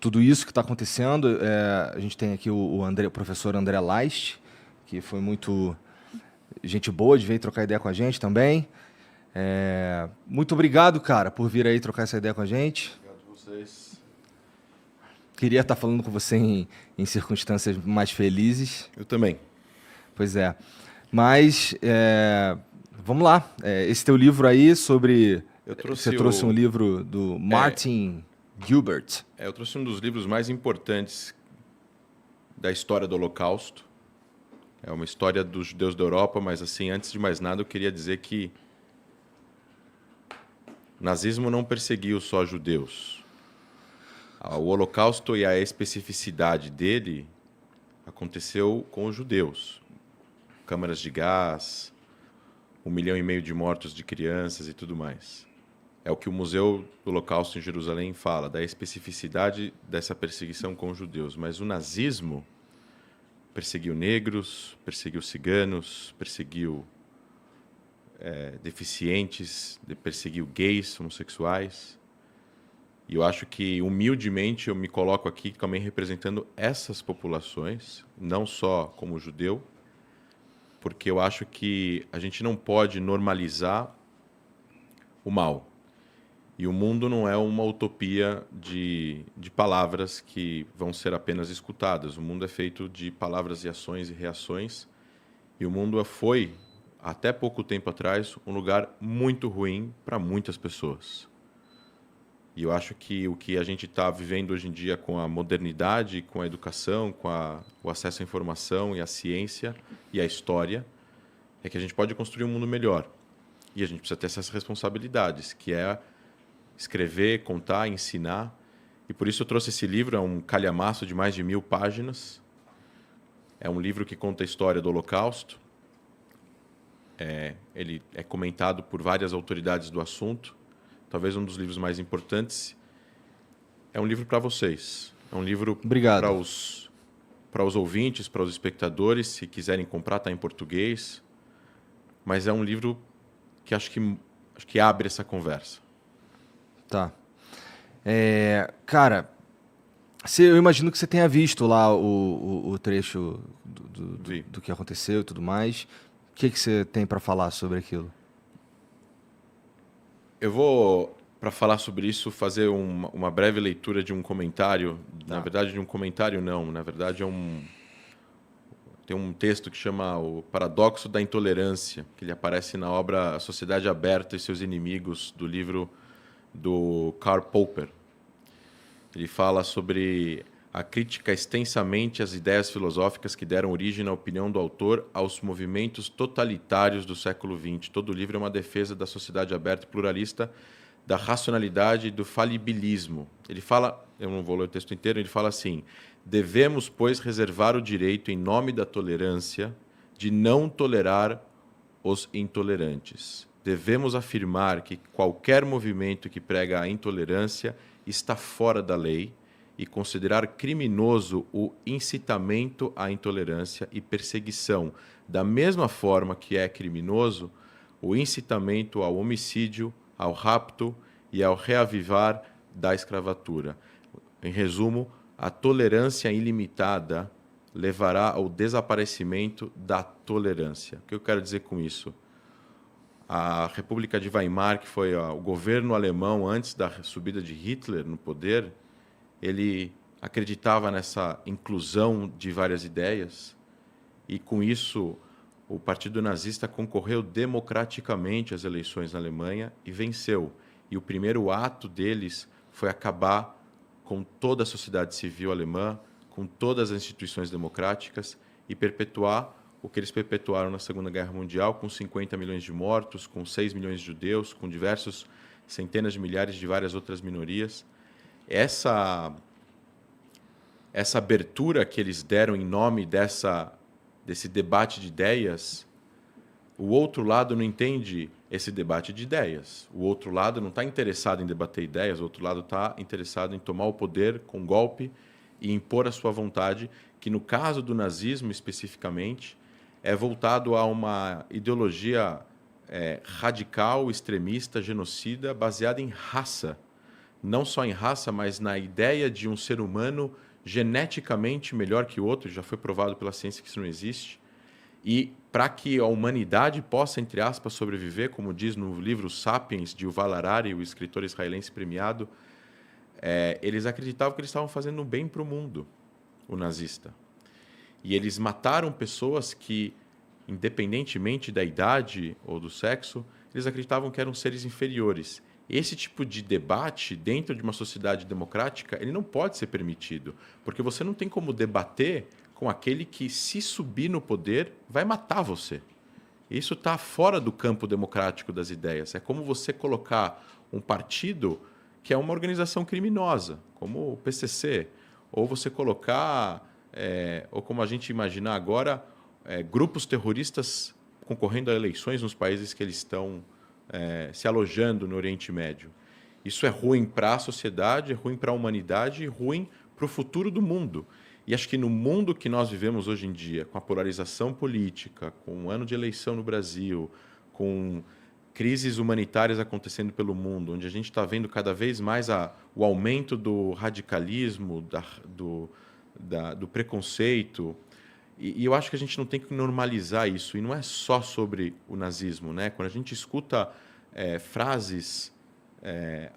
tudo isso que está acontecendo. A gente tem aqui o professor André Leist, que foi muito gente boa de vir trocar ideia com a gente também. Muito obrigado, cara, por vir aí trocar essa ideia com a gente. Obrigado a vocês. Queria estar falando com você em circunstâncias mais felizes. Eu também. Pois é. Mas, vamos lá. Esse teu livro aí sobre... Você trouxe um livro do Martin Gilbert. Eu trouxe um dos livros mais importantes da história do Holocausto. É uma história dos judeus da Europa, mas, assim, antes de mais nada, eu queria dizer que o nazismo não perseguiu só judeus. O Holocausto e a especificidade dele aconteceu com os judeus. Câmaras de gás, 1,5 milhão de mortos de crianças e tudo mais. É o que o Museu do Holocausto em Jerusalém fala, da especificidade dessa perseguição com os judeus. Mas o nazismo perseguiu negros, perseguiu ciganos, perseguiu deficientes, perseguiu gays, homossexuais. E eu acho que, humildemente, eu me coloco aqui também representando essas populações, não só como judeu, porque eu acho que a gente não pode normalizar o mal. E o mundo não é uma utopia de palavras que vão ser apenas escutadas. O mundo é feito de palavras e ações e reações. E o mundo foi, até pouco tempo atrás, um lugar muito ruim para muitas pessoas. E eu acho que o que a gente está vivendo hoje em dia com a modernidade, com a educação, com o acesso à informação e à ciência e à história, é que a gente pode construir um mundo melhor. E a gente precisa ter essas responsabilidades, que é escrever, contar, ensinar. E por isso eu trouxe esse livro, é um calhamaço de mais de 1.000 páginas. É um livro que conta a história do Holocausto. Ele é comentado por várias autoridades do assunto. Talvez um dos livros mais importantes. É um livro para vocês. É um livro para os ouvintes, para os espectadores. Se quiserem comprar, está em português. Mas é um livro que acho que abre essa conversa. Tá. Cara, eu imagino que você tenha visto lá o trecho do que aconteceu e tudo mais. O que você tem para falar sobre aquilo? Eu vou, para falar sobre isso, fazer uma breve leitura de um comentário. Tá. Na verdade, de um comentário não. Na verdade, tem um texto que chama O Paradoxo da Intolerância, que ele aparece na obra A Sociedade Aberta e Seus Inimigos, do livro do Karl Popper. Ele fala sobre a crítica extensamente às ideias filosóficas que deram origem, na opinião do autor, aos movimentos totalitários do século XX. Todo o livro é uma defesa da sociedade aberta e pluralista, da racionalidade e do falibilismo. Ele fala, eu não vou ler o texto inteiro, ele fala assim: devemos, pois, reservar o direito, em nome da tolerância, de não tolerar os intolerantes. Devemos afirmar que qualquer movimento que prega a intolerância está fora da lei e considerar criminoso o incitamento à intolerância e perseguição, da mesma forma que é criminoso o incitamento ao homicídio, ao rapto e ao reavivar da escravatura. Em resumo, a tolerância ilimitada levará ao desaparecimento da tolerância. O que eu quero dizer com isso? A República de Weimar, que foi o governo alemão antes da subida de Hitler no poder, ele acreditava nessa inclusão de várias ideias e, com isso, o Partido Nazista concorreu democraticamente às eleições na Alemanha e venceu. E o primeiro ato deles foi acabar com toda a sociedade civil alemã, com todas as instituições democráticas e perpetuar o que eles perpetuaram na Segunda Guerra Mundial, com 50 milhões de mortos, com 6 milhões de judeus, com diversos centenas de milhares de várias outras minorias. Essa abertura que eles deram em nome desse debate de ideias, o outro lado não entende esse debate de ideias. O outro lado não está interessado em debater ideias, o outro lado está interessado em tomar o poder com golpe e impor a sua vontade, que no caso do nazismo especificamente, é voltado a uma ideologia radical, extremista, genocida, baseada em raça. não só em raça, mas na ideia de um ser humano geneticamente melhor que o outro, já foi provado pela ciência que isso não existe. E para que a humanidade possa, entre aspas, sobreviver, como diz no livro Sapiens, de Yuval Harari, o escritor israelense premiado, eles acreditavam que eles estavam fazendo um bem para o mundo, o nazista. E eles mataram pessoas que, independentemente da idade ou do sexo, eles acreditavam que eram seres inferiores. Esse tipo de debate, dentro de uma sociedade democrática, ele não pode ser permitido, porque você não tem como debater com aquele que, se subir no poder, vai matar você. Isso está fora do campo democrático das ideias. É como você colocar um partido que é uma organização criminosa, como o PCC, ou você colocar, ou como a gente imaginar agora, grupos terroristas concorrendo a eleições nos países que eles estão se alojando no Oriente Médio. Isso é ruim para a sociedade, é ruim para a humanidade e ruim para o futuro do mundo. E acho que no mundo que nós vivemos hoje em dia, com a polarização política, com um ano de eleição no Brasil, com crises humanitárias acontecendo pelo mundo, onde a gente está vendo cada vez mais o aumento do radicalismo, do preconceito, e eu acho que a gente não tem que normalizar isso. E não é só sobre o nazismo, né? Quando a gente escuta frases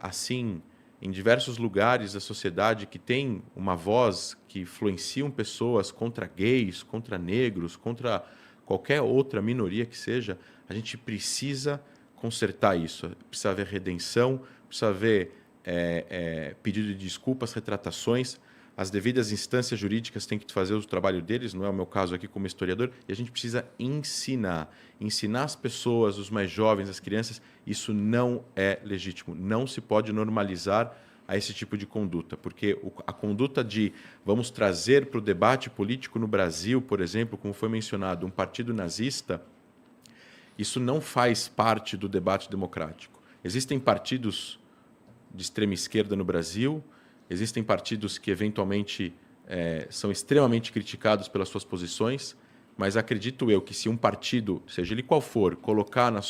assim em diversos lugares da sociedade que tem uma voz que influenciam pessoas contra gays, contra negros, contra qualquer outra minoria que seja, a gente precisa consertar isso. Precisa haver redenção, precisa haver pedido de desculpas, retratações. As devidas instâncias jurídicas têm que fazer o trabalho deles, não é o meu caso aqui como historiador, e a gente precisa ensinar as pessoas, os mais jovens, as crianças, isso não é legítimo, não se pode normalizar a esse tipo de conduta, porque a conduta de vamos trazer para o debate político no Brasil, por exemplo, como foi mencionado, um partido nazista, isso não faz parte do debate democrático. Existem partidos de extrema esquerda no Brasil, existem partidos que, eventualmente, são extremamente criticados pelas suas posições, mas acredito eu que se um partido, seja ele qual for, colocar nos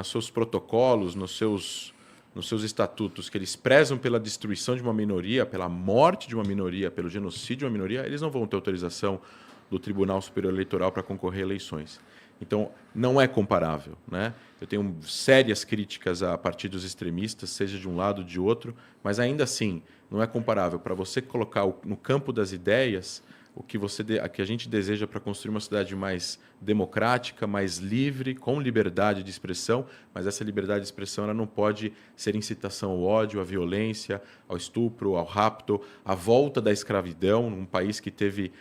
seus protocolos, nos seus estatutos, que eles prezam pela destruição de uma minoria, pela morte de uma minoria, pelo genocídio de uma minoria, eles não vão ter autorização do Tribunal Superior Eleitoral para concorrer a eleições. Então, não é comparável, né? Eu tenho sérias críticas a partidos extremistas, seja de um lado ou de outro, mas ainda assim, não é comparável. Para você colocar no campo das ideias o que a gente deseja para construir uma sociedade mais democrática, mais livre, com liberdade de expressão, mas essa liberdade de expressão ela não pode ser incitação ao ódio, à violência, ao estupro, ao rapto, à volta da escravidão, num país que teve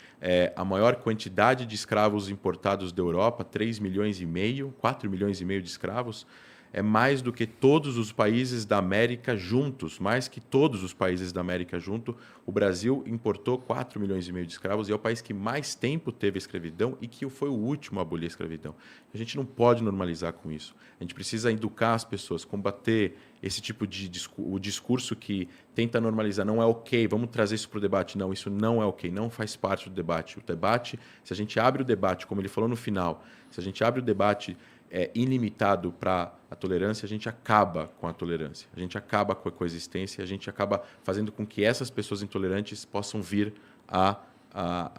a maior quantidade de escravos importados da Europa, 3,5 milhões, 4,5 milhões de escravos. É mais do que todos os países da América juntos, mais que todos os países da América junto. O Brasil importou 4,5 milhões de escravos e é o país que mais tempo teve escravidão e que foi o último a abolir a escravidão. A gente não pode normalizar com isso. A gente precisa educar as pessoas, combater esse tipo de o discurso que tenta normalizar. Não é ok, vamos trazer isso para o debate. Não, isso não é ok, não faz parte do debate. O debate, se a gente abre o debate, como ele falou no final, se a gente abre o debate ilimitado para a tolerância, a gente acaba com a tolerância, a gente acaba com a coexistência, a gente acaba fazendo com que essas pessoas intolerantes possam vir a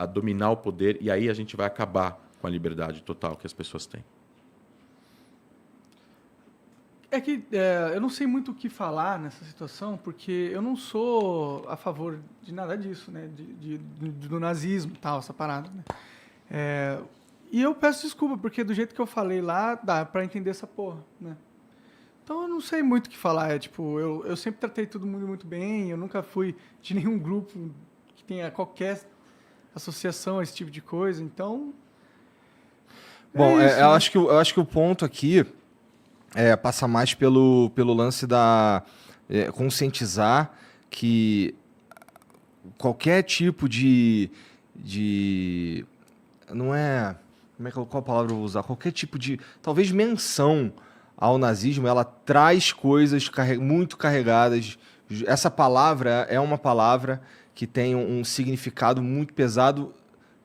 dominar o poder e aí a gente vai acabar com a liberdade total que as pessoas têm. É que eu não sei muito o que falar nessa situação, porque eu não sou a favor de nada disso, né? Do nazismo e tal, essa parada, né? E eu peço desculpa, porque do jeito que eu falei lá, dá pra entender essa porra, né? Então eu não sei muito o que falar. Eu sempre tratei todo mundo muito bem, eu nunca fui de nenhum grupo que tenha qualquer associação a esse tipo de coisa, então... Bom, isso, eu né? acho que o ponto aqui passa mais pelo lance da conscientizar que qualquer tipo de não é... Qual palavra eu vou usar? Qualquer tipo de, talvez, menção ao nazismo, ela traz coisas muito carregadas. Essa palavra é uma palavra que tem um significado muito pesado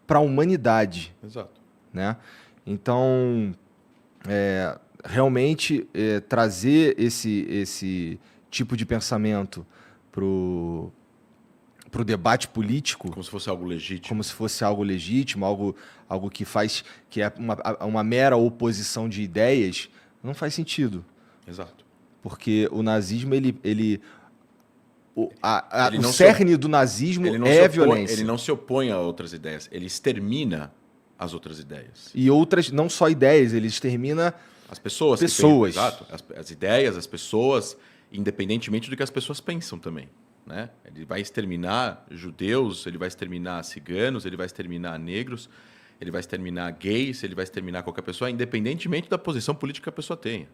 para a humanidade. Exato. Né? Então, realmente, trazer esse tipo de pensamento pro debate político, Como se fosse algo legítimo. como se fosse algo legítimo, algo que é uma mera oposição de ideias, não faz sentido. Exato. Porque o nazismo, o Ele não cerne do nazismo é a violência. Ele não se opõe a outras ideias, ele extermina as outras ideias. E outras, não só ideias, ele extermina As pessoas. Pessoas. Exato. As ideias, as pessoas, independentemente do que as pessoas pensam também. Né? Ele vai exterminar judeus, ele vai exterminar ciganos, ele vai exterminar negros, ele vai exterminar gays, ele vai exterminar qualquer pessoa, independentemente da posição política que a pessoa tenha.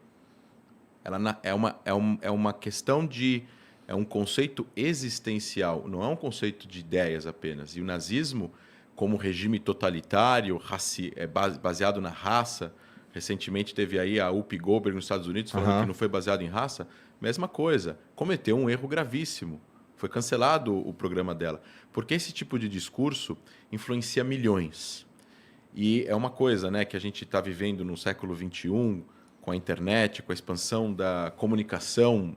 É uma questão de... É um conceito existencial, não é um conceito de ideias apenas. E o nazismo, como regime totalitário, baseado na raça, recentemente teve aí a Whoopi Goldberg nos Estados Unidos falando que não foi baseado em raça, mesma coisa, cometeu um erro gravíssimo. Foi cancelado o programa dela. Porque esse tipo de discurso influencia milhões. E é uma coisa, né, que a gente está vivendo no século XXI, com a internet, com a expansão da comunicação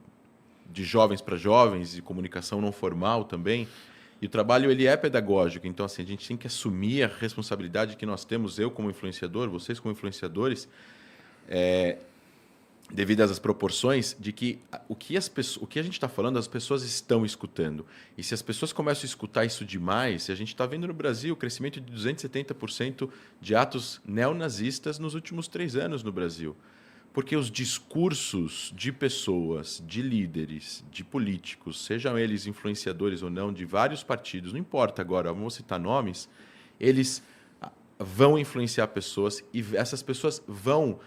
de jovens para jovens e comunicação não formal também. E o trabalho ele é pedagógico. Então, assim, a gente tem que assumir a responsabilidade que nós temos, eu como influenciador, vocês como influenciadores, devido às proporções de que o que a gente está falando, as pessoas estão escutando. E se as pessoas começam a escutar isso demais, a gente está vendo no Brasil o crescimento de 270% de atos neonazistas nos últimos 3 anos no Brasil. Porque os discursos de pessoas, de líderes, de políticos, sejam eles influenciadores ou não, de vários partidos, não importa agora, vamos citar nomes, eles vão influenciar pessoas e essas pessoas vão...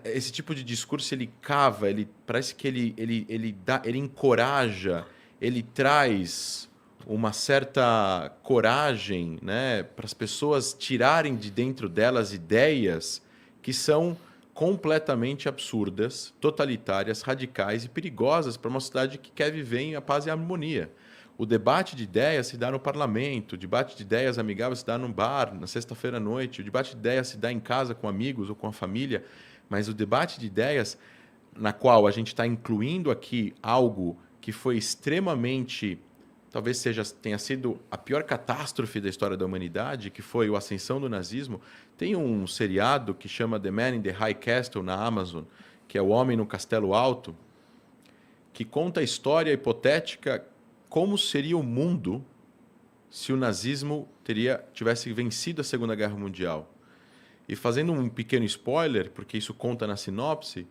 Esse tipo de discurso, ele cava, parece que ele encoraja, ele traz uma certa coragem, né, para as pessoas tirarem de dentro delas ideias que são completamente absurdas, totalitárias, radicais e perigosas para uma sociedade que quer viver em paz e harmonia. O debate de ideias se dá no parlamento, o debate de ideias amigáveis se dá num bar, na sexta-feira à noite, o debate de ideias se dá em casa com amigos ou com a família, mas o debate de ideias, na qual a gente está incluindo aqui algo que foi extremamente, talvez tenha sido a pior catástrofe da história da humanidade, que foi a ascensão do nazismo. Tem um seriado que chama The Man in the High Castle na Amazon, que é O Homem no Castelo Alto, que conta a história hipotética como seria o mundo se o nazismo tivesse vencido a Segunda Guerra Mundial. E fazendo um pequeno spoiler, porque isso conta na sinopse,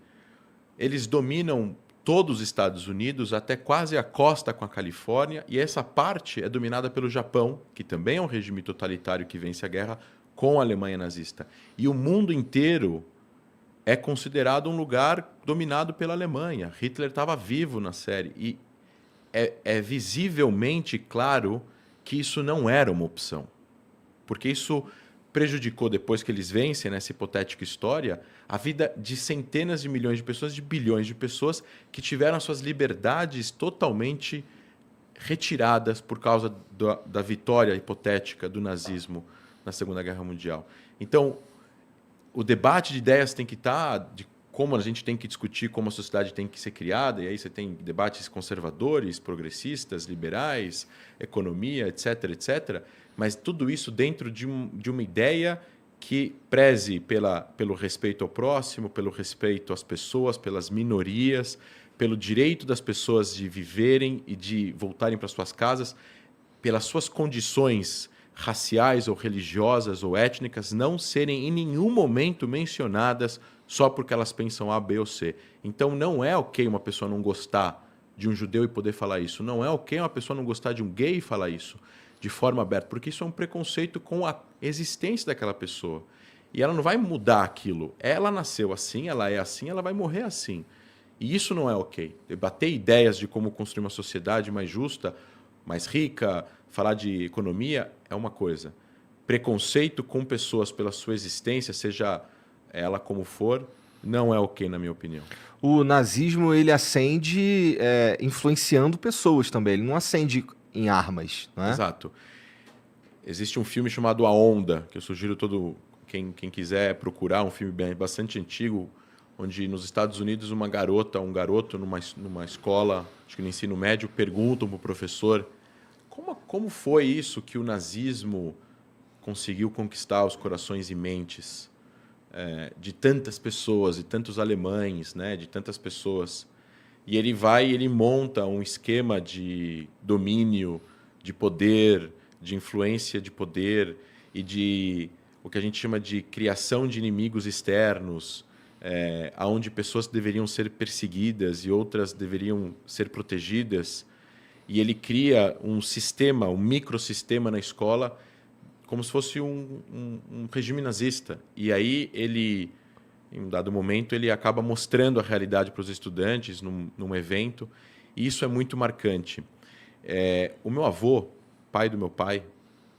eles dominam todos os Estados Unidos, até quase a costa com a Califórnia, e essa parte é dominada pelo Japão, que também é um regime totalitário que vence a guerra com a Alemanha nazista. E o mundo inteiro é considerado um lugar dominado pela Alemanha. Hitler estava vivo na série. E é visivelmente claro que isso não era uma opção. Porque isso prejudicou, depois que eles vencem nessa hipotética história, a vida de centenas de milhões de pessoas, de bilhões de pessoas que tiveram suas liberdades totalmente retiradas por causa da vitória hipotética do nazismo na Segunda Guerra Mundial. Então, o debate de ideias tem que estar de como a gente tem que discutir como a sociedade tem que ser criada, e aí você tem debates conservadores, progressistas, liberais, economia, etc., etc., mas tudo isso dentro de uma ideia que preze pelo respeito ao próximo, pelo respeito às pessoas, pelas minorias, pelo direito das pessoas de viverem e de voltarem para suas casas, pelas suas condições raciais ou religiosas ou étnicas não serem em nenhum momento mencionadas só porque elas pensam A, B ou C. Então não é ok uma pessoa não gostar de um judeu e poder falar isso. Não é ok uma pessoa não gostar de um gay e falar isso de forma aberta, porque isso é um preconceito com a existência daquela pessoa. E ela não vai mudar aquilo. Ela nasceu assim, ela é assim, ela vai morrer assim. E isso não é ok. Debater ideias de como construir uma sociedade mais justa, mais rica, falar de economia é uma coisa. Preconceito com pessoas pela sua existência, seja ela como for, não é ok, na minha opinião. O nazismo, ele ascende influenciando pessoas também. Ele não ascende em armas, não é? Exato. Existe um filme chamado A Onda, que eu sugiro quem quiser procurar, um filme bastante antigo, onde nos Estados Unidos um garoto numa escola, acho que no ensino médio, perguntam para o professor como foi isso que o nazismo conseguiu conquistar os corações e mentes de tantas pessoas, de tantos alemães, né, de tantas pessoas. E ele monta um esquema de domínio, de poder, de influência de poder e de o que a gente chama de criação de inimigos externos, onde pessoas deveriam ser perseguidas e outras deveriam ser protegidas. E ele cria um sistema, um microsistema na escola, como se fosse um regime nazista. E aí ele, em um dado momento, ele acaba mostrando a realidade para os estudantes num evento. E isso é muito marcante. O meu avô, pai do meu pai,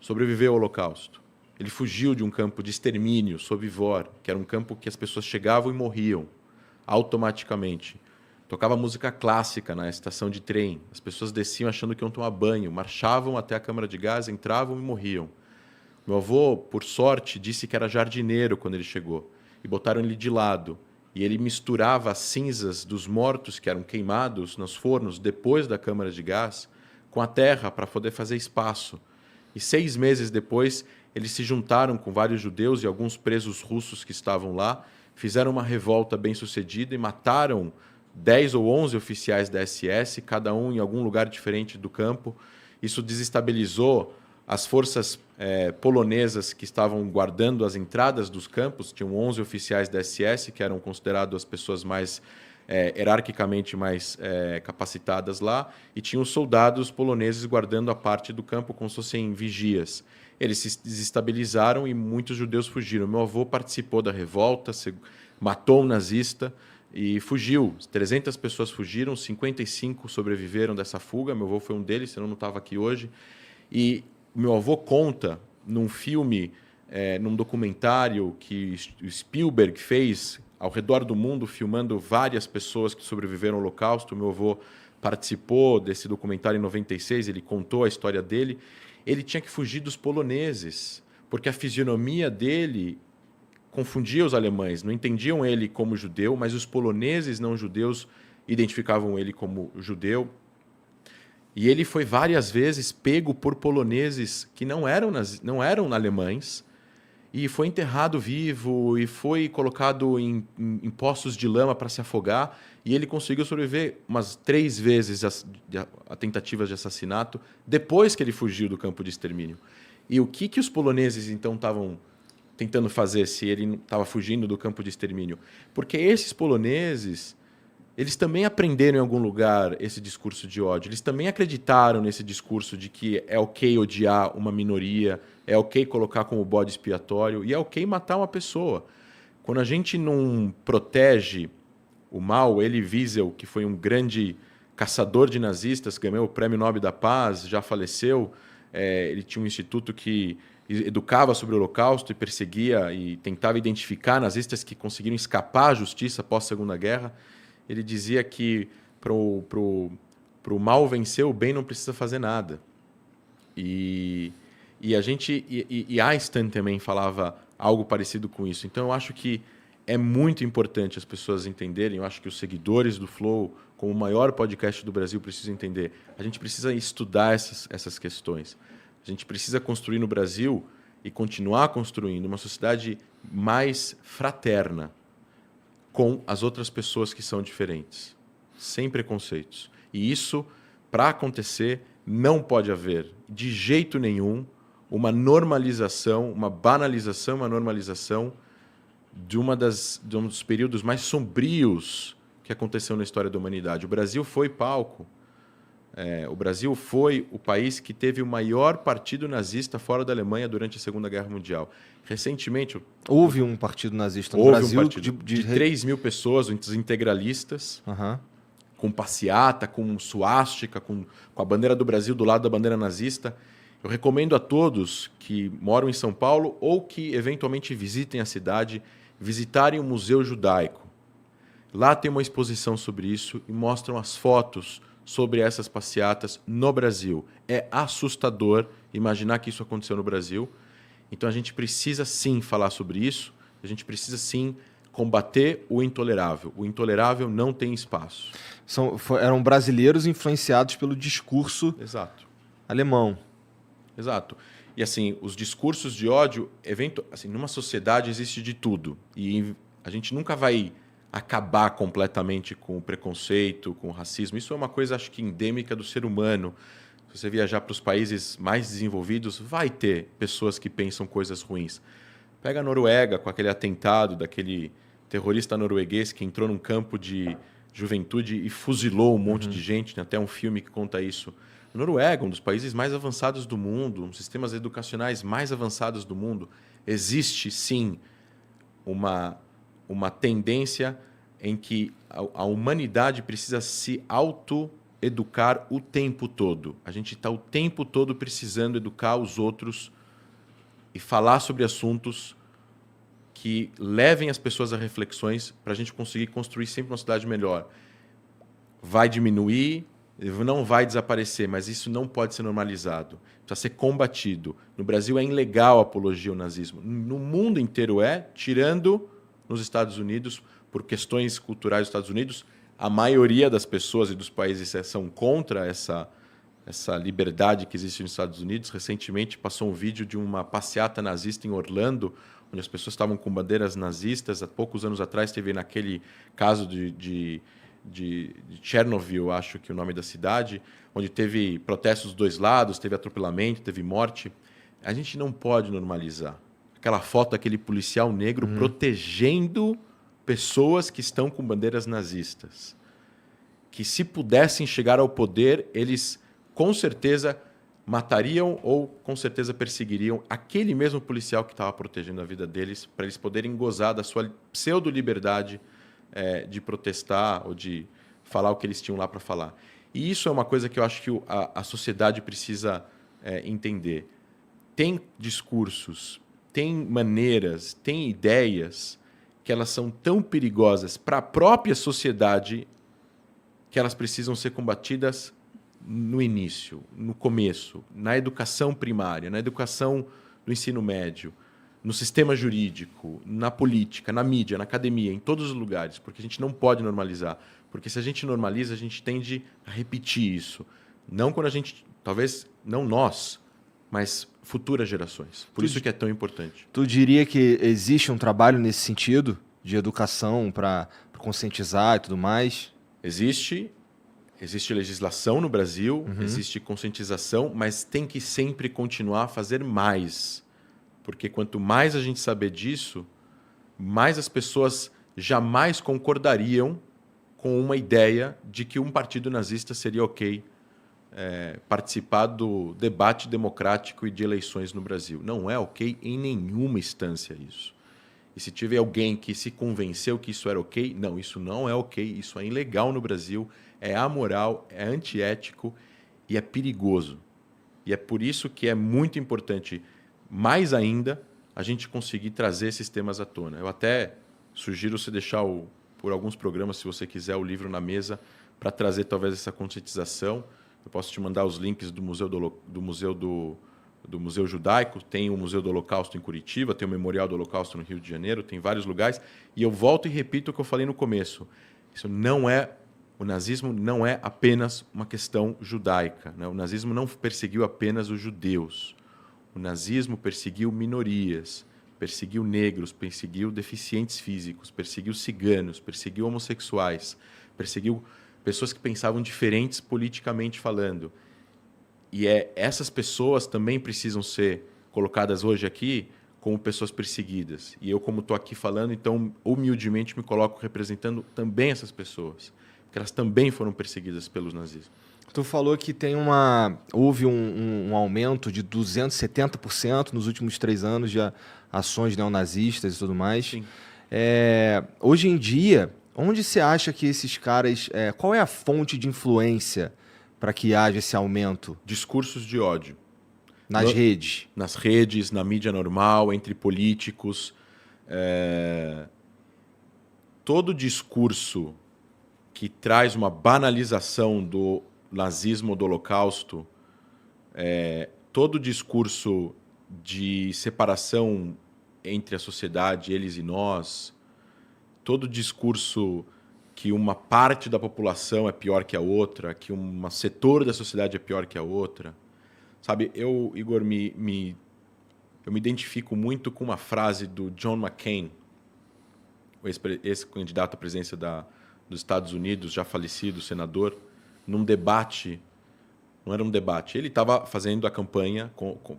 sobreviveu ao Holocausto. Ele fugiu de um campo de extermínio, Sobibor, que era um campo que as pessoas chegavam e morriam automaticamente. Tocava música clássica na estação de trem. As pessoas desciam achando que iam tomar banho, marchavam até a câmara de gás, entravam e morriam. Meu avô, por sorte, disse que era jardineiro quando ele chegou. E botaram ele de lado. E ele misturava as cinzas dos mortos que eram queimados nos fornos depois da câmara de gás com a terra para poder fazer espaço. E 6 meses depois, eles se juntaram com vários judeus e alguns presos russos que estavam lá, fizeram uma revolta bem-sucedida e mataram 10 ou 11 oficiais da SS, cada um em algum lugar diferente do campo. Isso desestabilizou as forças polonesas que estavam guardando as entradas dos campos. Tinham 11 oficiais da SS, que eram considerados as pessoas mais hierarquicamente mais capacitadas lá, e tinham soldados poloneses guardando a parte do campo como se fossem vigias. Eles se desestabilizaram e muitos judeus fugiram. Meu avô participou da revolta, matou um nazista e fugiu. 300 pessoas fugiram, 55 sobreviveram dessa fuga. Meu avô foi um deles, senão não estava aqui hoje. E meu avô conta num filme, num documentário que o Spielberg fez ao redor do mundo, filmando várias pessoas que sobreviveram ao Holocausto. Meu avô participou desse documentário em 96, ele contou a história dele. Ele tinha que fugir dos poloneses, porque a fisionomia dele confundia os alemães. Não entendiam ele como judeu, mas os poloneses não judeus identificavam ele como judeu. E ele foi várias vezes pego por poloneses que não eram alemães, e foi enterrado vivo e foi colocado em poços de lama para se afogar, e ele conseguiu sobreviver umas 3 vezes a tentativas de assassinato depois que ele fugiu do campo de extermínio. E o que os poloneses então estavam tentando fazer se ele estava fugindo do campo de extermínio? Porque esses poloneses, eles também aprenderam em algum lugar esse discurso de ódio. Eles também acreditaram nesse discurso de que é ok odiar uma minoria, é ok colocar como bode expiatório e é ok matar uma pessoa. Quando a gente não protege o mal, Elie Wiesel, que foi um grande caçador de nazistas, ganhou o Prêmio Nobel da Paz, já faleceu. Ele tinha um instituto que educava sobre o Holocausto e perseguia e tentava identificar nazistas que conseguiram escapar à justiça após a Segunda Guerra. Ele dizia que para o mal vencer, o bem não precisa fazer nada. E Einstein também falava algo parecido com isso. Então, eu acho que é muito importante as pessoas entenderem. Eu acho que os seguidores do Flow, como o maior podcast do Brasil, precisam entender. A gente precisa estudar essas questões. A gente precisa construir no Brasil e continuar construindo uma sociedade mais fraterna com as outras pessoas que são diferentes, sem preconceitos. E isso, para acontecer, não pode haver, de jeito nenhum, uma normalização, uma banalização, uma normalização de um dos períodos mais sombrios que aconteceu na história da humanidade. O Brasil foi palco. O Brasil foi o país que teve o maior partido nazista fora da Alemanha durante a Segunda Guerra Mundial. Recentemente... Houve um partido nazista no Brasil? Houve um partido de 3 mil pessoas, os integralistas, com passeata, com suástica, com a bandeira do Brasil do lado da bandeira nazista. Eu recomendo a todos que moram em São Paulo ou que eventualmente visitem a cidade, visitarem o Museu Judaico. Lá tem uma exposição sobre isso e mostram as fotos sobre essas passeatas no Brasil. É assustador imaginar que isso aconteceu no Brasil. Então a gente precisa sim falar sobre isso, a gente precisa sim combater o intolerável. O intolerável não tem espaço. Eram brasileiros influenciados pelo discurso Exato. alemão. Exato. E assim, os discursos de ódio, assim, numa sociedade existe de tudo. E a gente nunca vai acabar completamente com o preconceito, com o racismo. Isso é uma coisa, acho que, endêmica do ser humano. Se você viajar para os países mais desenvolvidos, vai ter pessoas que pensam coisas ruins. Pega a Noruega, com aquele atentado daquele terrorista norueguês que entrou num campo de juventude e fuzilou um monte de gente. Tem até um filme que conta isso. A Noruega, um dos países mais avançados do mundo, um dos sistemas educacionais mais avançados do mundo, existe, sim, uma tendência em que a humanidade precisa se autoeducar o tempo todo. A gente está o tempo todo precisando educar os outros e falar sobre assuntos que levem as pessoas a reflexões para a gente conseguir construir sempre uma cidade melhor. Vai diminuir, não vai desaparecer, mas isso não pode ser normalizado. Precisa ser combatido. No Brasil é ilegal a apologia ao nazismo. No mundo inteiro tirando nos Estados Unidos, por questões culturais dos Estados Unidos, a maioria das pessoas e dos países são contra essa liberdade que existe nos Estados Unidos. Recentemente passou um vídeo de uma passeata nazista em Orlando, onde as pessoas estavam com bandeiras nazistas. Há poucos anos atrás teve naquele caso de Chernobyl, acho que é o nome da cidade, onde teve protestos dos dois lados, teve atropelamento, teve morte. A gente não pode normalizar. Aquela foto daquele policial negro protegendo pessoas que estão com bandeiras nazistas. Que se pudessem chegar ao poder, eles com certeza matariam ou com certeza perseguiriam aquele mesmo policial que estava protegendo a vida deles, para eles poderem gozar da sua pseudo-liberdade de protestar ou de falar o que eles tinham lá para falar. E isso é uma coisa que eu acho que a sociedade precisa entender. Tem discursos, tem maneiras, tem ideias que elas são tão perigosas para a própria sociedade que elas precisam ser combatidas no início, no começo, na educação primária, na educação do ensino médio, no sistema jurídico, na política, na mídia, na academia, em todos os lugares, porque a gente não pode normalizar. Porque se a gente normaliza, a gente tende a repetir isso. Não quando a gente, talvez não nós, mas futuras gerações. Por isso que é tão importante. Tu diria que existe um trabalho nesse sentido, de educação para conscientizar e tudo mais? Existe legislação no Brasil, existe conscientização, mas tem que sempre continuar a fazer mais. Porque quanto mais a gente saber disso, mais as pessoas jamais concordariam com uma ideia de que um partido nazista seria ok participar do debate democrático e de eleições no Brasil. Não é ok em nenhuma instância isso. E se tiver alguém que se convenceu que isso era ok, não, isso não é ok, isso é ilegal no Brasil, é amoral, é antiético e é perigoso. E é por isso que é muito importante, mais ainda, a gente conseguir trazer esses temas à tona. Eu até sugiro você deixar, por alguns programas, se você quiser, o livro na mesa para trazer talvez essa conscientização. Eu posso te mandar os links do Museu Judaico, tem o Museu do Holocausto em Curitiba, tem o Memorial do Holocausto no Rio de Janeiro, tem vários lugares. E eu volto e repito o que eu falei no começo. O nazismo não é apenas uma questão judaica, né? O nazismo não perseguiu apenas os judeus. O nazismo perseguiu minorias, perseguiu negros, perseguiu deficientes físicos, perseguiu ciganos, perseguiu homossexuais, perseguiu pessoas que pensavam diferentes politicamente falando. E essas pessoas também precisam ser colocadas hoje aqui como pessoas perseguidas. E eu, como estou aqui falando, então, humildemente me coloco representando também essas pessoas, porque elas também foram perseguidas pelos nazistas. Tu falou que houve um aumento de 270% nos últimos 3 anos de ações neonazistas e tudo mais. Sim. Hoje em dia, onde você acha que esses caras... qual é a fonte de influência para que haja esse aumento? Discursos de ódio. Nas redes? Nas redes, na mídia normal, entre políticos. Todo discurso que traz uma banalização do nazismo, do Holocausto, todo discurso de separação entre a sociedade, eles e nós, todo discurso que uma parte da população é pior que a outra, que um setor da sociedade é pior que a outra. Sabe, eu, Igor, eu me identifico muito com uma frase do John McCain, o ex-candidato à presidência dos Estados Unidos, já falecido, senador, num debate. Não era um debate. Ele estava fazendo a campanha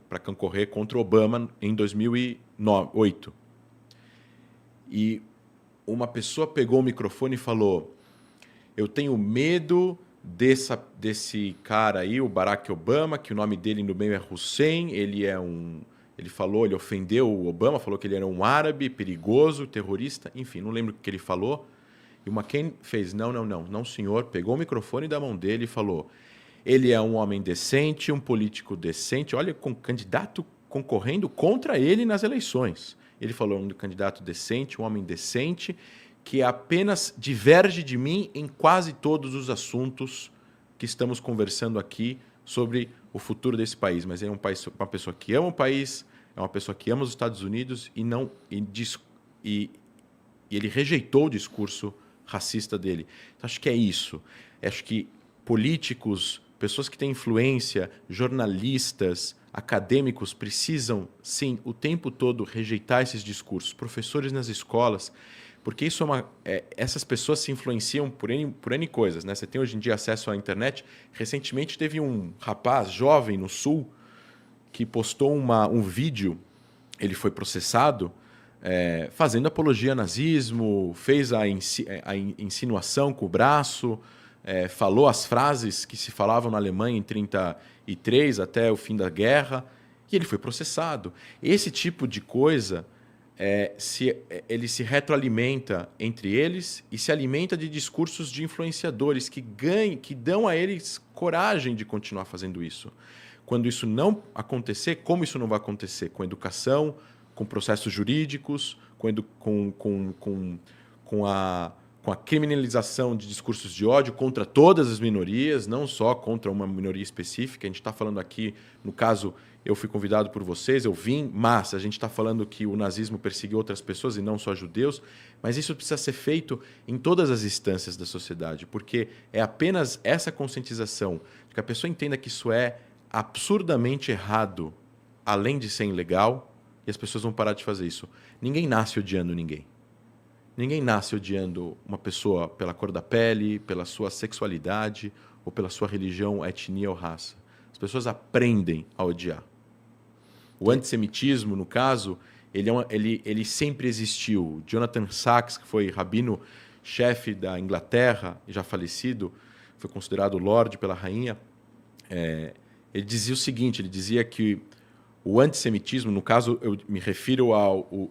para concorrer contra o Obama em 2008. E uma pessoa pegou o microfone e falou: eu tenho medo desse cara aí, o Barack Obama, que o nome dele no meio é Hussein, ele ofendeu o Obama, falou que ele era um árabe, perigoso, terrorista, enfim, não lembro o que ele falou. E o McCain fez: não, senhor, pegou o microfone da mão dele e falou: ele é um homem decente, um político decente. Olha, com candidato concorrendo contra ele nas eleições. Ele falou: um candidato decente, um homem decente, que apenas diverge de mim em quase todos os assuntos que estamos conversando aqui sobre o futuro desse país. Mas é uma pessoa que ama o país, é uma pessoa que ama os Estados Unidos e ele rejeitou o discurso racista dele. Então, acho que é isso. Acho que políticos, pessoas que têm influência, jornalistas, acadêmicos precisam, sim, o tempo todo rejeitar esses discursos. Professores nas escolas, porque isso essas pessoas se influenciam por N coisas, né? Você tem hoje em dia acesso à internet. Recentemente teve um rapaz jovem no Sul que postou um vídeo, ele foi processado, fazendo apologia ao nazismo, fez a insinuação com o braço, falou as frases que se falavam na Alemanha em 1933 até o fim da guerra, e ele foi processado. Esse tipo de coisa, ele se retroalimenta entre eles e se alimenta de discursos de influenciadores que dão a eles coragem de continuar fazendo isso. Quando isso não acontecer, como isso não vai acontecer? Com educação, com processos jurídicos, com a criminalização de discursos de ódio contra todas as minorias, não só contra uma minoria específica. A gente está falando aqui, no caso, eu fui convidado por vocês, eu vim, mas a gente está falando que o nazismo perseguiu outras pessoas e não só judeus, mas isso precisa ser feito em todas as instâncias da sociedade, porque é apenas essa conscientização, de que a pessoa entenda que isso é absurdamente errado, além de ser ilegal, e as pessoas vão parar de fazer isso. Ninguém nasce odiando ninguém. Ninguém nasce odiando uma pessoa pela cor da pele, pela sua sexualidade, ou pela sua religião, etnia ou raça. As pessoas aprendem a odiar. O antissemitismo, no caso, ele sempre existiu. Jonathan Sacks, que foi rabino-chefe da Inglaterra, já falecido, foi considerado Lorde pela rainha, ele dizia o seguinte, ele dizia que o antissemitismo, no caso, eu me refiro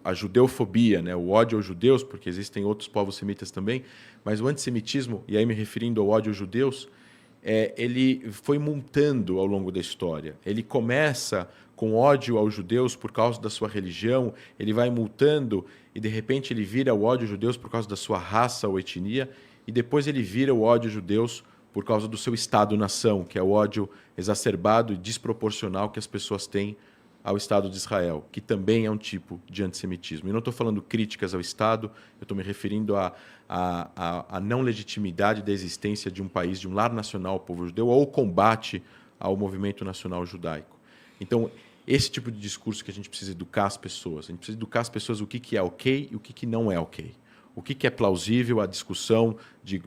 à judeofobia, né? O ódio aos judeus, porque existem outros povos semitas também, mas o antissemitismo, e aí me referindo ao ódio aos judeus, ele foi montando ao longo da história. Ele começa com ódio aos judeus por causa da sua religião, ele vai mutando e, de repente, ele vira o ódio aos judeus por causa da sua raça ou etnia, e depois ele vira o ódio aos judeus por causa do seu Estado-nação, que é o ódio exacerbado e desproporcional que as pessoas têm ao Estado de Israel, que também é um tipo de antissemitismo. E não estou falando críticas ao Estado, eu estou me referindo à não legitimidade da existência de um país, de um lar nacional, o povo judeu, ou o combate ao movimento nacional judaico. Então, esse tipo de discurso que a gente precisa educar as pessoas. A gente precisa educar as pessoas o que é ok e o que não é ok. O que é plausível, a discussão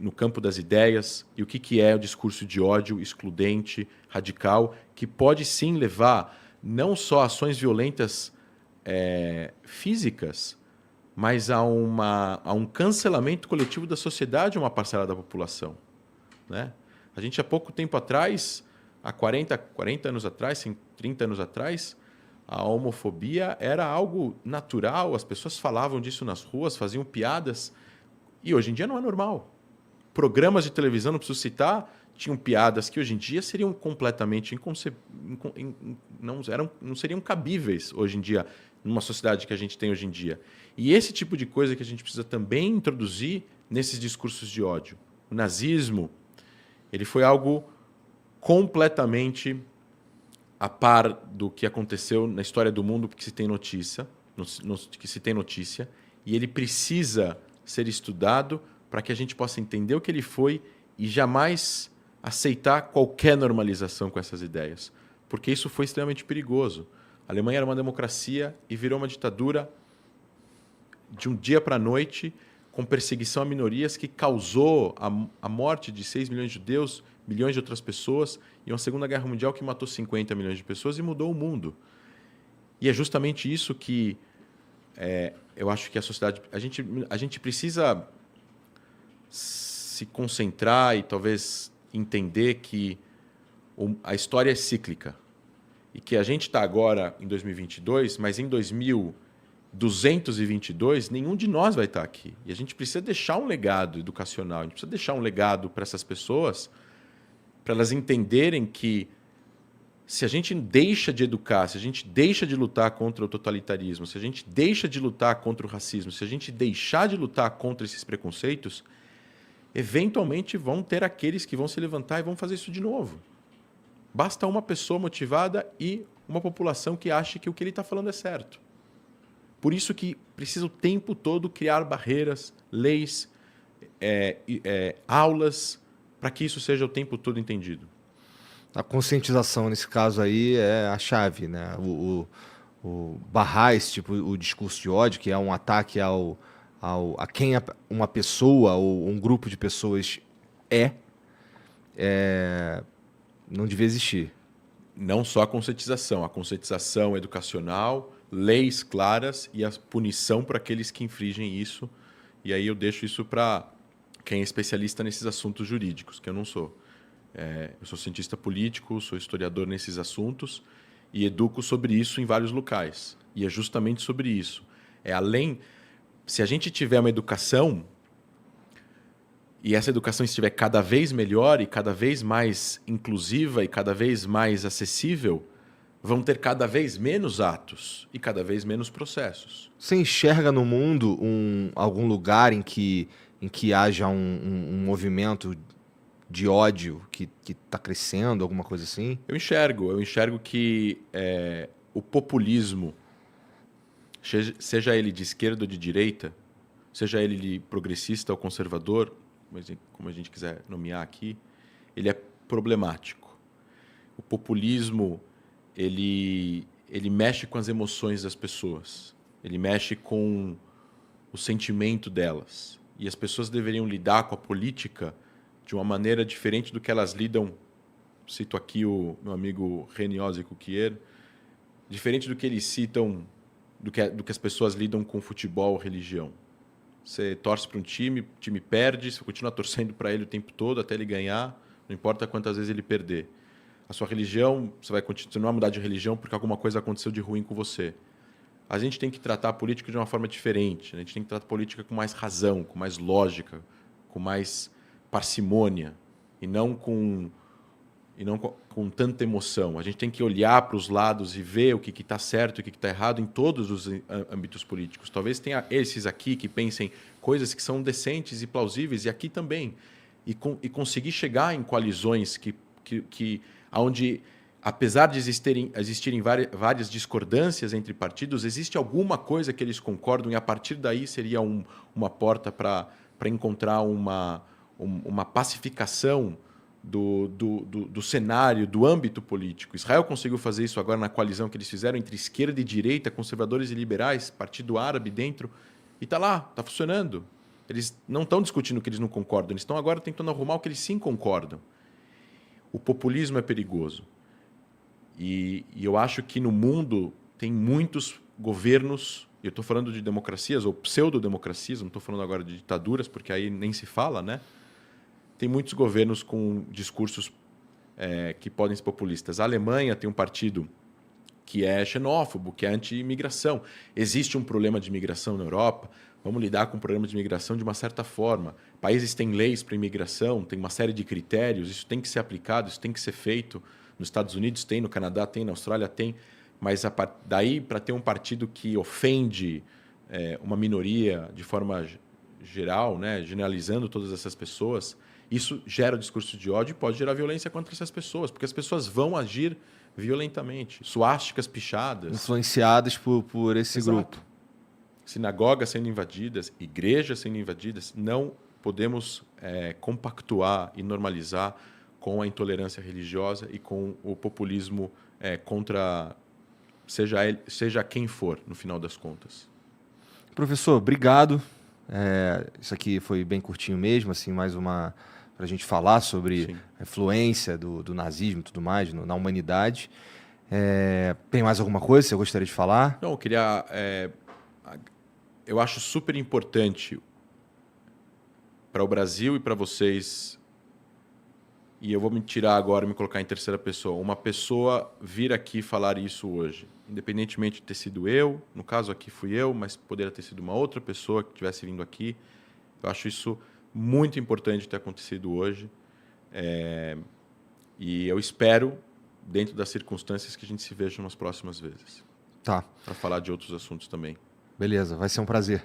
no campo das ideias, e o que é o discurso de ódio excludente, radical, que pode sim levar não só ações violentas físicas, mas a um cancelamento coletivo da sociedade, uma parcela da população. Né? A gente, há pouco tempo atrás, há 40 anos atrás, 30 anos atrás, a homofobia era algo natural, as pessoas falavam disso nas ruas, faziam piadas, e hoje em dia não é normal. Programas de televisão, não preciso citar, tinham piadas que hoje em dia seriam completamente não seriam cabíveis hoje em dia, numa sociedade que a gente tem hoje em dia. E esse tipo de coisa que a gente precisa também introduzir nesses discursos de ódio. O nazismo, ele foi algo completamente a par do que aconteceu na história do mundo que se tem notícia, e ele precisa ser estudado para que a gente possa entender o que ele foi e jamais aceitar qualquer normalização com essas ideias. Porque isso foi extremamente perigoso. A Alemanha era uma democracia e virou uma ditadura de um dia para a noite, com perseguição a minorias, que causou a morte de 6 milhões de judeus, milhões de outras pessoas, e uma Segunda Guerra Mundial que matou 50 milhões de pessoas e mudou o mundo. E é justamente isso que eu acho que a sociedade... A gente precisa se concentrar e talvez entender que a história é cíclica. E que a gente está agora em 2022, mas em 2222, nenhum de nós vai estar aqui. E a gente precisa deixar um legado educacional, a gente precisa deixar um legado para essas pessoas, para elas entenderem que se a gente deixa de educar, se a gente deixa de lutar contra o totalitarismo, se a gente deixa de lutar contra o racismo, se a gente deixar de lutar contra esses preconceitos, eventualmente vão ter aqueles que vão se levantar e vão fazer isso de novo. Basta uma pessoa motivada e uma população que ache que o que ele está falando é certo. Por isso que precisa o tempo todo criar barreiras, leis, aulas, para que isso seja o tempo todo entendido. A conscientização, nesse caso aí, é a chave, né? Barrar esse tipo, o discurso de ódio, que é um ataque a quem uma pessoa ou um grupo de pessoas não devia existir. Não só a conscientização educacional, leis claras e a punição para aqueles que infringem isso. E aí eu deixo isso para quem é especialista nesses assuntos jurídicos, que eu não sou. Eu sou cientista político, sou historiador nesses assuntos e educo sobre isso em vários locais. E é justamente sobre isso. Se a gente tiver uma educação e essa educação estiver cada vez melhor e cada vez mais inclusiva e cada vez mais acessível, vão ter cada vez menos atos e cada vez menos processos. Você enxerga no mundo algum lugar em que haja um movimento de ódio que está crescendo, alguma coisa assim? Eu enxergo que o populismo, seja ele de esquerda ou de direita, seja ele de progressista ou conservador, como a gente quiser nomear aqui, ele é problemático. O populismo, ele mexe com as emoções das pessoas, ele mexe com o sentimento delas. E as pessoas deveriam lidar com a política de uma maneira diferente do que elas lidam, cito aqui o meu amigo René Ozzy-Cuquier, diferente do que eles citam, do que as pessoas lidam com futebol ou religião. Você torce para um time, o time perde, você continua torcendo para ele o tempo todo até ele ganhar, não importa quantas vezes ele perder. A sua religião, você vai continuar a mudar de religião porque alguma coisa aconteceu de ruim com você. A gente tem que tratar a política de uma forma diferente. A gente tem que tratar a política com mais razão, com mais lógica, com mais parcimônia e não com tanta emoção. A gente tem que olhar para os lados e ver o que está certo e o que está errado em todos os âmbitos políticos. Talvez tenha esses aqui que pensem coisas que são decentes e plausíveis, e aqui também. E conseguir chegar em coalizões onde, apesar de existirem várias discordâncias entre partidos, existe alguma coisa que eles concordam, e a partir daí seria uma porta para encontrar uma pacificação do cenário, do âmbito político. Israel conseguiu fazer isso agora na coalizão que eles fizeram entre esquerda e direita, conservadores e liberais, partido árabe dentro, e está lá, está funcionando. Eles não estão discutindo o que eles não concordam, eles estão agora tentando arrumar o que eles sim concordam. O populismo é perigoso. E eu acho que no mundo tem muitos governos, eu estou falando de democracias ou pseudo-democracias, não estou falando agora de ditaduras, porque aí nem se fala, né? Tem muitos governos com discursos que podem ser populistas. A Alemanha tem um partido que é xenófobo, que é anti-imigração. Existe um problema de imigração na Europa, vamos lidar com o problema de imigração de uma certa forma. Países têm leis para imigração, tem uma série de critérios, isso tem que ser aplicado, isso tem que ser feito. Nos Estados Unidos tem, no Canadá tem, na Austrália tem, mas daí para ter um partido que ofende uma minoria de forma geral, né, generalizando todas essas pessoas, isso gera discurso de ódio e pode gerar violência contra essas pessoas, porque as pessoas vão agir violentamente. Suásticas pichadas. Influenciadas por esse Exato. grupo. sinagogas sendo invadidas, igrejas sendo invadidas, não podemos compactuar e normalizar com a intolerância religiosa e com o populismo contra seja quem for, no final das contas. Professor, obrigado. Isso aqui foi bem curtinho mesmo, assim, mais uma para a gente falar sobre Sim. a influência do nazismo e tudo mais na humanidade. Tem mais alguma coisa que você gostaria de falar? Não, eu queria... eu acho super importante para o Brasil e para vocês, e eu vou me tirar agora e me colocar em terceira pessoa, uma pessoa vir aqui falar isso hoje, independentemente de ter sido eu, no caso aqui fui eu, mas poderia ter sido uma outra pessoa que tivesse vindo aqui. Eu acho isso muito importante ter acontecido hoje, e eu espero, dentro das circunstâncias, que a gente se veja nas próximas vezes. Tá. Para falar de outros assuntos também. Beleza, vai ser um prazer.